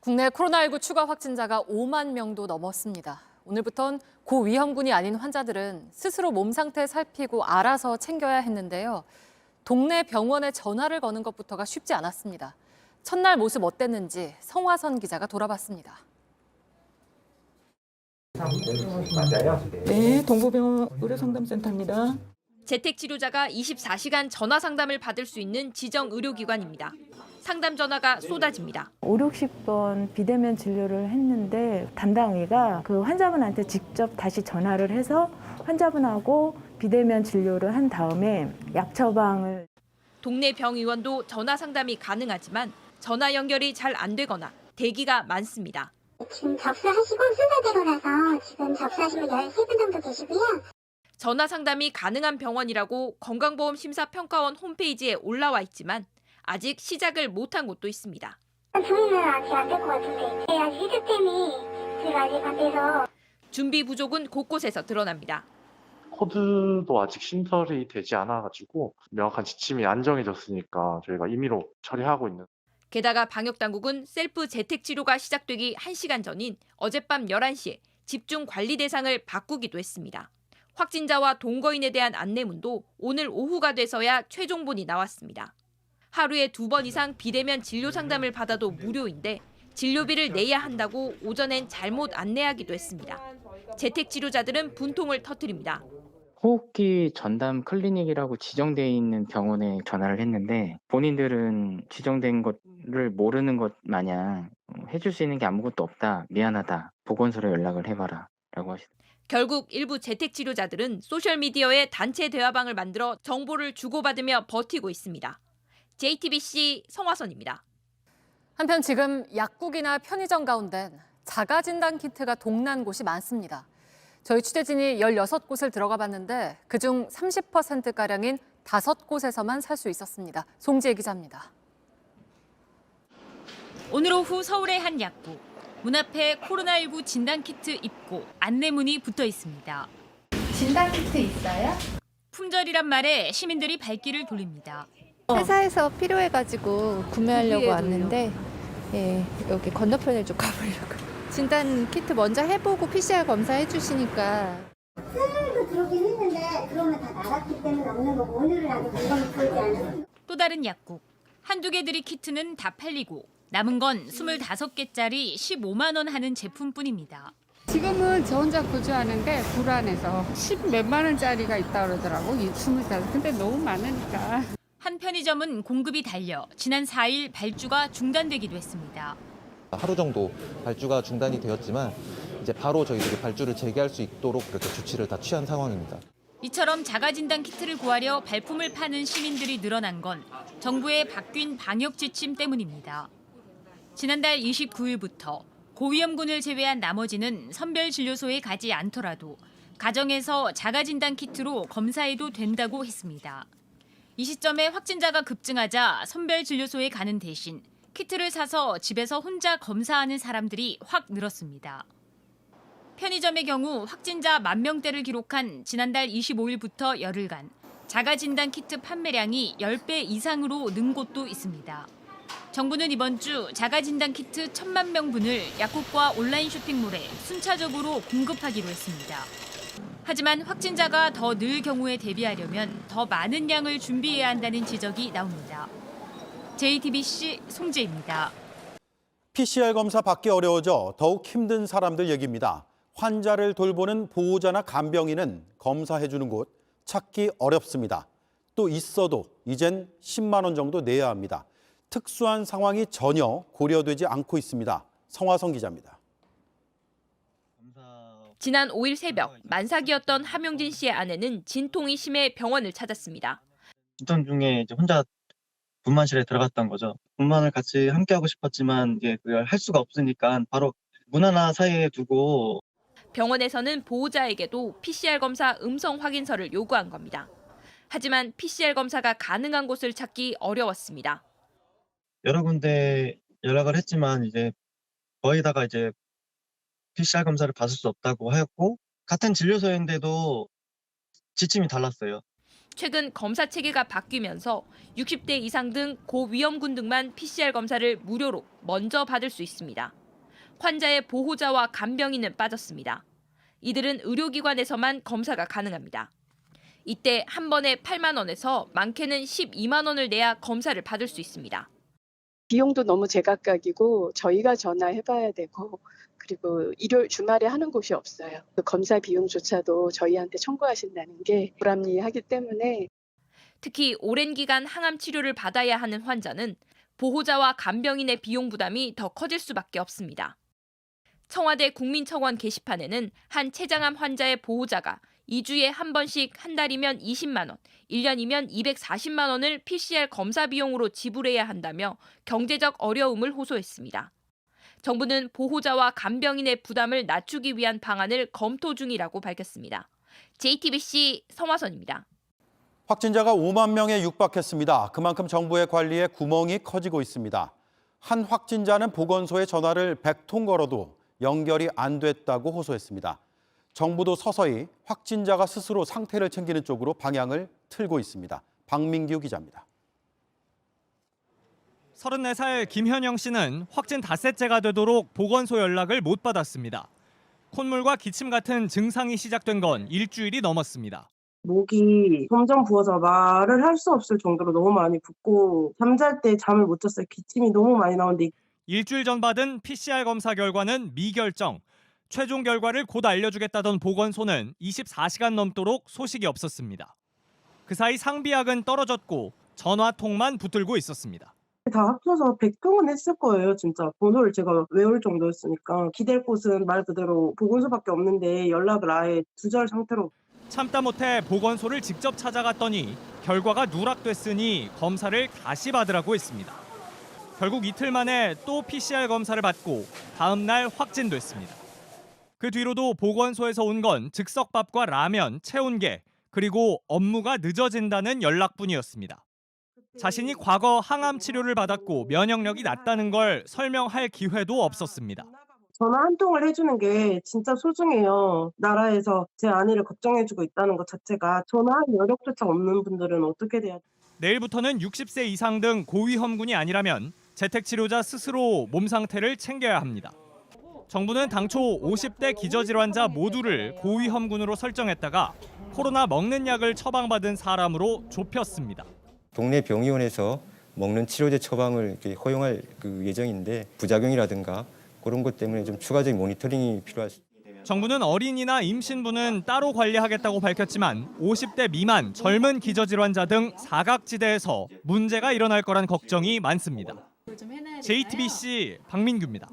국내 코로나19 추가 확진자가 5만 명도 넘었습니다. 오늘부턴 고위험군이 아닌 환자들은 스스로 몸 상태 살피고 알아서 챙겨야 했는데요. 동네 병원에 전화를 거는 것부터가 쉽지 않았습니다. 첫날 모습 어땠는지 성화선 기자가 돌아봤습니다. 네, 동부병원 의료상담센터입니다. 재택치료자가 24시간 전화 상담을 받을 수 있는 지정 의료기관입니다. 상담 전화가 쏟아집니다. 5, 60번 비대면 진료를 했는데 담당의가 그 환자분한테 직접 다시 전화를 해서 환자분하고 비대면 진료를 한 다음에 약 처방을. 동네 병의원도 전화 상담이 가능하지만 전화 연결이 잘 안 되거나 대기가 많습니다. 지금 접수하시고 순서대로라서 지금 접수하신 분 13분 정도 계시고요. 전화 상담이 가능한 병원이라고 건강보험심사평가원 홈페이지에 올라와 있지만 아직 시작을 못한 곳도 있습니다. 저희는 아직 안 될 것 같은데. 아직 시스템이 저희가 아직 안 돼서. 준비 부족은 곳곳에서 드러납니다. 코드도 아직 신설이 되지 않아가지고 명확한 지침이 안 정해졌으니까 저희가 임의로 처리하고 있는. 게다가 방역당국은 셀프 재택치료가 시작되기 1시간 전인 어젯밤 11시에 집중 관리 대상을 바꾸기도 했습니다. 확진자와 동거인에 대한 안내문도 오늘 오후가 돼서야 최종본이 나왔습니다. 하루에 2번 이상 비대면 진료 상담을 받아도 무료인데 진료비를 내야 한다고 오전엔 잘못 안내하기도 했습니다. 재택치료자들은 분통을 터뜨립니다. 호흡기 전담 클리닉이라고 지정되어 있는 병원에 전화를 했는데 본인들은 지정된 것을 모르는 것 마냥 해줄 수 있는 게 아무것도 없다, 미안하다, 보건소로 연락을 해봐라 라고 하시더라고요. 결국 일부 재택치료자들은 소셜미디어에 단체 대화방을 만들어 정보를 주고받으며 버티고 있습니다. JTBC 성화선입니다. 한편 지금 약국이나 편의점 가운데 자가진단 키트가 동난 곳이 많습니다. 저희 취재진이 16곳을 들어가 봤는데 그중 30%가량인 5곳에서만 살 수 있었습니다. 송지혜 기자입니다. 오늘 오후 서울의 한 약국. 문 앞에 코로나19 진단키트 입고 안내문이 붙어 있습니다. 진단키트 있어요? 품절이란 말에 시민들이 발길을 돌립니다. 회사에서 필요해가지고 구매하려고 왔는데 여기 건너편에 좀 가보려고. 진단키트 먼저 해보고 PCR 검사해 주시니까. 수능도 들어오긴 했는데 그러면 다 나갔기 때문에 없는 거고 오늘은 아직 물건이 들어오지 않았어요. 또 다른 약국. 한두 개들이 키트는 다 팔리고 남은 건 25개짜리 15만 원 하는 제품뿐입니다. 지금은 저 혼자 거주하는데 불안해서 10 몇만 원짜리가 있다 그러더라고. 25. 근데 너무 많으니까. 한 편의점은 공급이 달려 지난 4일 발주가 중단되기도 했습니다. 하루 정도 발주가 중단이 되었지만 이제 바로 저희들이 발주를 재개할 수 있도록 그렇게 조치를 다 취한 상황입니다. 이처럼 자가진단 키트를 구하려 발품을 파는 시민들이 늘어난 건 정부의 바뀐 방역 지침 때문입니다. 지난달 29일부터 고위험군을 제외한 나머지는 선별진료소에 가지 않더라도 가정에서 자가진단 키트로 검사해도 된다고 했습니다. 이 시점에 확진자가 급증하자 선별진료소에 가는 대신 키트를 사서 집에서 혼자 검사하는 사람들이 확 늘었습니다. 편의점의 경우 확진자 10,000명대를 기록한 지난달 25일부터 열흘간 자가진단 키트 판매량이 10배 이상으로 는 곳도 있습니다. 정부는 이번 주 자가진단 키트 1,000만 명분을 약국과 온라인 쇼핑몰에 순차적으로 공급하기로 했습니다. 하지만 확진자가 더 늘 경우에 대비하려면 더 많은 양을 준비해야 한다는 지적이 나옵니다. JTBC 송지혜입니다. PCR 검사 받기 어려워져 더욱 힘든 사람들 얘기입니다. 환자를 돌보는 보호자나 간병인은 검사해주는 곳 찾기 어렵습니다. 또 있어도 이젠 10만 원 정도 내야 합니다. 특수한 상황이 전혀 고려되지 않고 있습니다. 성화선 기자입니다. 지난 5일 새벽 만삭이었던 함용진 씨의 아내는 진통이 심해 병원을 찾았습니다. 진통 중에 이제 혼자 분만실에 들어갔던 거죠. 분만을 같이 함께 하고 싶었지만 이게 그걸 할 수가 없으니까 바로 문 하나 사이에 두고. 병원에서는 보호자에게도 PCR 검사 음성 확인서를 요구한 겁니다. 하지만 PCR 검사가 가능한 곳을 찾기 어려웠습니다. 여러 군데 연락을 했지만 이제 거의 다가 이제 PCR 검사를 받을 수 없다고 하였고 같은 진료소인데도 지침이 달랐어요. 최근 검사 체계가 바뀌면서 60대 이상 등 고위험군 등만 PCR 검사를 무료로 먼저 받을 수 있습니다. 환자의 보호자와 간병인은 빠졌습니다. 이들은 의료기관에서만 검사가 가능합니다. 이때 한 번에 8만 원에서 많게는 12만 원을 내야 검사를 받을 수 있습니다. 비용도 너무 제각각이고 저희가 전화해봐야 되고 그리고 일요일 주말에 하는 곳이 없어요. 그 검사 비용조차도 저희한테 청구하신다는 게 불합리하기 때문에 특히 오랜 기간 항암 치료를 받아야 하는 환자는 보호자와 간병인의 비용 부담이 더 커질 수밖에 없습니다. 청와대 국민청원 게시판에는 한 췌장암 환자의 보호자가 2주에 한 번씩 한 달이면 20만 원, 1년이면 240만 원을 PCR 검사 비용으로 지불해야 한다며 경제적 어려움을 호소했습니다. 정부는 보호자와 간병인의 부담을 낮추기 위한 방안을 검토 중이라고 밝혔습니다. JTBC 성화선입니다. 확진자가 5만 명에 육박했습니다. 그만큼 정부의 관리에 구멍이 커지고 있습니다. 한 확진자는 보건소에 전화를 100통 걸어도 연결이 안 됐다고 호소했습니다. 정부도 서서히 확진자가 스스로 상태를 챙기는 쪽으로 방향을 틀고 있습니다. 박민규 기자입니다. 34살 김현영 씨는 확진 닷새째가 되도록 보건소 연락을 못 받았습니다. 콧물과 기침 같은 증상이 시작된 건 일주일이 넘었습니다. 목이 점점 부어서 말을 할 수 없을 정도로 너무 많이 붓고 잠잘 때 잠을 못 잤어요. 기침이 너무 많이 나오는데 일주일 전 받은 PCR 검사 결과는 미결정. 최종 결과를 곧 알려주겠다던 보건소는 24시간 넘도록 소식이 없었습니다. 그 사이 상비약은 떨어졌고 전화통만 붙들고 있었습니다. 다 합쳐서 100통은 했을 거예요. 진짜 번호를 제가 외울 정도였으니까 기댈 곳은 말 그대로 보건소밖에 없는데 연락을 아예 두절 상태로. 참다 못해 보건소를 직접 찾아갔더니 결과가 누락됐으니 검사를 다시 받으라고 했습니다. 결국 이틀 만에 또 PCR 검사를 받고 다음 날 확진됐습니다. 그 뒤로도 보건소에서 온 건 즉석밥과 라면, 체온계, 그리고 업무가 늦어진다는 연락뿐이었습니다. 자신이 과거 항암 치료를 받았고 면역력이 낮다는 걸 설명할 기회도 없었습니다. 전화 한 통을 해주는 게 진짜 소중해요. 나라에서 제 아내를 걱정해주고 있다는 것 자체가 전화할 여력조차 없는 분들은 어떻게 돼야 돼요? 내일부터는 60세 이상 등 고위험군이 아니라면 재택치료자 스스로 몸 상태를 챙겨야 합니다. 정부는 당초 50대 기저질환자 모두를 고위험군으로 설정했다가 코로나 먹는 약을 처방받은 사람으로 좁혔습니다. 동네 병의원에서 먹는 치료제 처방을 이렇게 허용할 예정인데 부작용이라든가 그런 것 때문에 좀 추가적인 모니터링이 필요하십니다. 정부는 어린이나 임신부는 따로 관리하겠다고 밝혔지만 50대 미만 젊은 기저질환자 등 사각지대에서 문제가 일어날 거란 걱정이 많습니다. JTBC 박민규입니다.